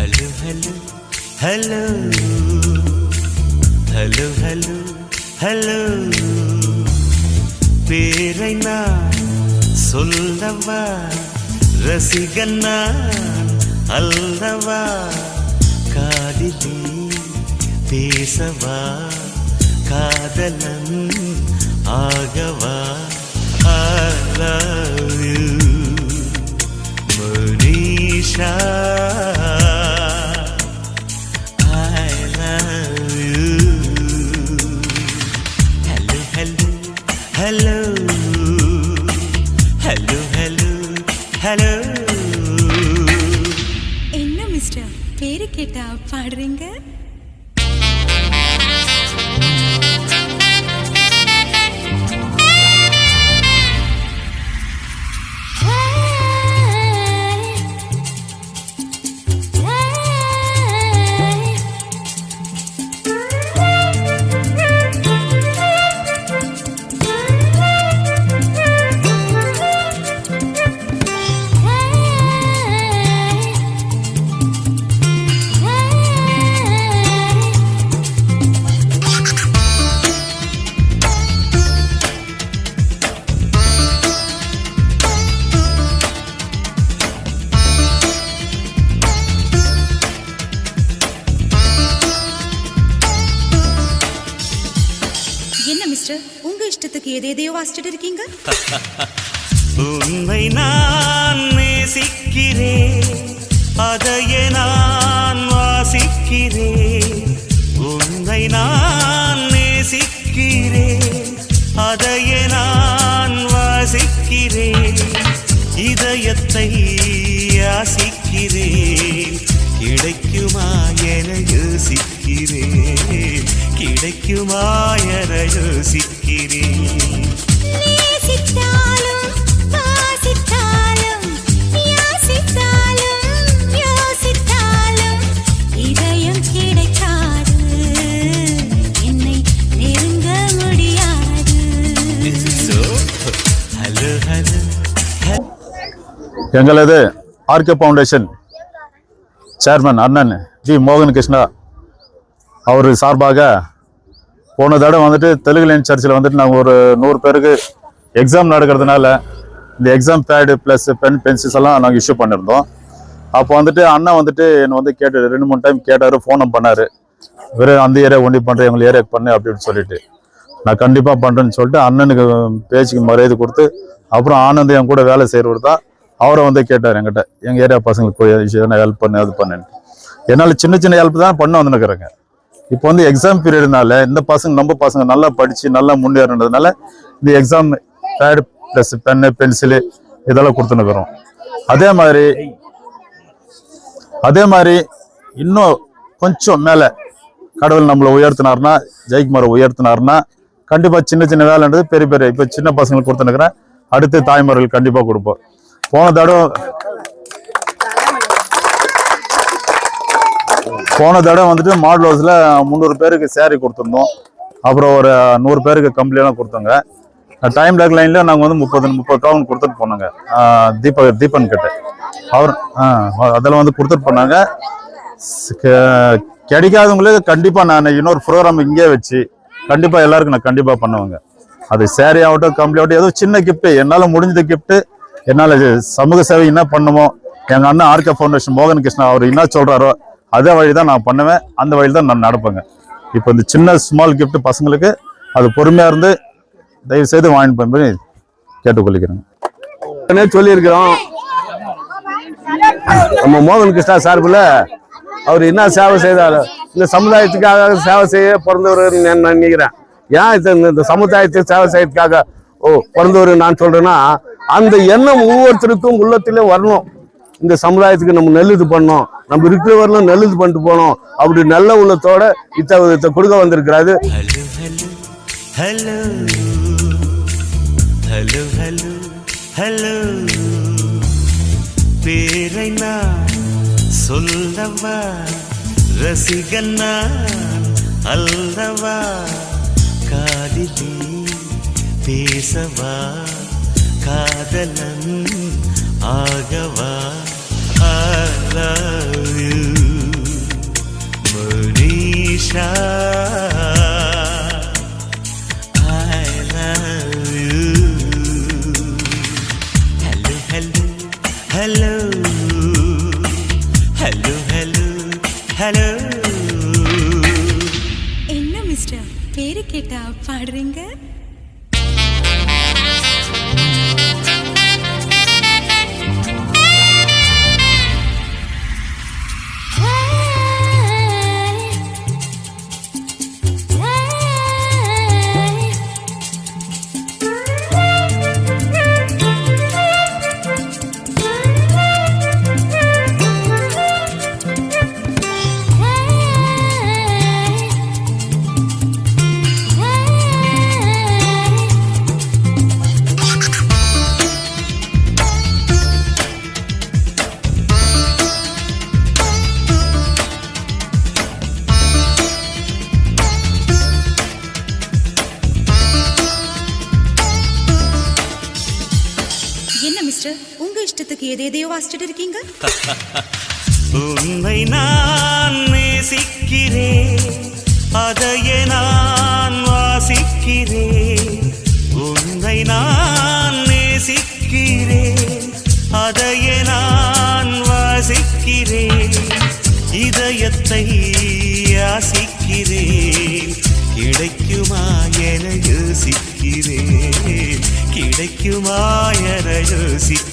hello hello hello hello hello hello பேரை நான் சொல்லவா ரசிகன் நான் அல்லவா காதிலே பேசவா காதலன் ஆகவா I love you Manisha I love you Hello hello hello hello hello hello என்ன மிஸ்டர் பேரு கேட்டா பாடுறீங்க என்ன மிஸ்டர் உங்க இஷ்டத்துக்கு எதையோ வாசிச்சுட்டு இருக்கீங்க உன்னை நான் நேசிக்கிறேன் அதையே நான் வாசிக்கிறேன் உன்னை நான் நேசிக்கிறேன் அதையே நான் வாசிக்கிறேன் இதயத்தை யாசிக்கிறேன் கிடைக்குமா என யோசிக்கிறேன் கிடைக்குமா என யோசிக்கிறேன் நேசித்தாலும் வாசித்தாலும் யாசித்தாலும் யோசித்தாலும் இதயம் கிடைக்காது என்னை நெருங்க முடியாது ஹலோ ஹலோ எங்களது ஆர்கே ஃபவுண்டேஷன் சேர்மன் அண்ணன் ஜி மோகன் கிருஷ்ணா அவர் சார்பாக போன தடவை வந்துட்டு தெலுங்குலேன் சர்ச்சில் வந்துட்டு நாங்கள் ஒரு 100 பேருக்கு எக்ஸாம் நடக்கிறதுனால இந்த எக்ஸாம் பேடு ப்ளஸ் பென்சில்ஸ் எல்லாம் நாங்கள் இஷ்யூ பண்ணியிருந்தோம். அப்போ வந்துட்டு அண்ணன் வந்துட்டு என்னை வந்து கேட்டார், 2-3 டைம் கேட்டார், ஃபோனும் பண்ணார். வெறும் அந்த ஏரியா ஒண்டி பண்ணுறேன் எங்களை ஏரியாவுக்கு பண்ணு அப்படின்னு சொல்லிட்டு நான் கண்டிப்பாக பண்ணுறேன்னு சொல்லிட்டு அண்ணனுக்கு பேச்சுக்கு மரியாதை கொடுத்து அப்புறம் ஆனந்த் என் கூட வேலை செய்கிறவர் தான் அவரை வந்து கேட்டார் என்கிட்ட எங்கள் ஏரியா பசங்களுக்கு போய் எதனா ஹெல்ப் பண்ணு அது பண்ணுன்னு. என்னால் சின்ன சின்ன ஹெல்ப் தான் பண்ண வந்துருக்குறேங்க. இப்போ வந்து எக்ஸாம் பீரியட்னால இந்த பசங்க நம்ம பசங்க நல்லா படித்து நல்லா முன்னேறினதுனால இந்த exam pad plus pen pencil இதெல்லாம் கொடுத்துன்னுக்குறோம். அதே மாதிரி இன்னும் கொஞ்சம் மேலே கடவுள் நம்மளை உயர்த்தினார்னா ஜெயக்குமாரை உயர்த்தினார்னா கண்டிப்பாக சின்ன சின்ன வேலைன்றது பெரிய பெரிய இப்போ சின்ன பசங்களுக்கு கொடுத்துன்னுக்குறேன். அடுத்து தாய்மார்கள் கண்டிப்பாக கொடுப்போம். போன தடவை வந்துட்டு மாடல் ஹவுஸில் 300 பேருக்கு சேரீ கொடுத்துருந்தோம். அப்புறம் ஒரு 100 பேருக்கு கம்ப்ளீட்டாக கொடுத்தோங்க. டைம் லேக் லைனில் நாங்கள் வந்து 30,000 கொடுத்துட்டு போனோங்க. தீபன் கிட்ட அவர் அதெல்லாம் வந்து கொடுத்துட்டு போனாங்க. கிடைக்காதவங்களுக்கு கண்டிப்பாக நான் இன்னொரு ப்ரோக்ராம் இங்கே வச்சு கண்டிப்பாக எல்லாருக்கும் நான் கண்டிப்பாக பண்ணுவேங்க. அது சேரீ ஆகட்டும் கம்ப்ளீட் ஆகட்டும் ஏதோ சின்ன கிஃப்ட்டு என்னால் முடிஞ்ச கிஃப்ட்டு என்னால் சமூக சேவை என்ன பண்ணுமோ எங்கள் அண்ணன் ஆர்கே ஃபவுண்டேஷன் மோகன் கிருஷ்ணா அவர் என்ன சொல்கிறாரோ அதே வழி தான் நான் பண்ணுவேன். அந்த வழி தான் நான் நடப்பேங்க. இப்போ இந்த சின்ன ஸ்மால் கிஃப்ட் பசங்களுக்கு அது பொறுமையாக இருந்து தயவு செய்து வாங்கிட்டு போய் கேட்டுக்கொள்ளிக்கிறேங்க. சொல்லியிருக்கிறோம் நம்ம மோகன் கிருஷ்ணா சார்பில் அவர் என்ன சேவை செய்தார் இந்த சமுதாயத்துக்காக சேவை செய்ய பிறந்தவர் நான் நினைக்கிறேன். ஏன் இந்த சமுதாயத்துக்கு சேவை செய்யறதுக்காக பிறந்தவர் நான் சொல்றேன்னா அந்த எண்ணம் ஒவ்வொருத்தருக்கும் உள்ளத்திலே வரணும். இந்த சமுதாயத்துக்கு நம்ம நல்லது பண்ணோம், நம்ம இருக்கிற வரலும் நல்லது பண்ணிட்டு போனோம் அப்படி நல்ல உள்ளத்தோட இத்த கொடுக்க வந்திருக்கிறாரு. பேரை நான் சொல்லவா ரசிகன் நான் அல்லவா காதிலே பேசவா காதலன் ஆகவா I love you ஹலோ என்ன மிஸ்டர் பேரு கேட்டா பாடுறீங்க? என்ன மிஸ்டர் உங்க இஷ்டத்துக்கு எதையோ வாசிச்சுட்டு இருக்கீங்க? உன்னை நான் நேசிக்கிறேன், அதையே நான் வாசிக்கிறேன். உன்னை நான் நேசிக்கிறேன், அதையே நான் வாசிக்கிறேன். இதயத்தை யாசிக்கிறேன், கிடைக்குமா என யோசிக்கிறேன், கிடைக்குமா என யோசிக்கிறேன்.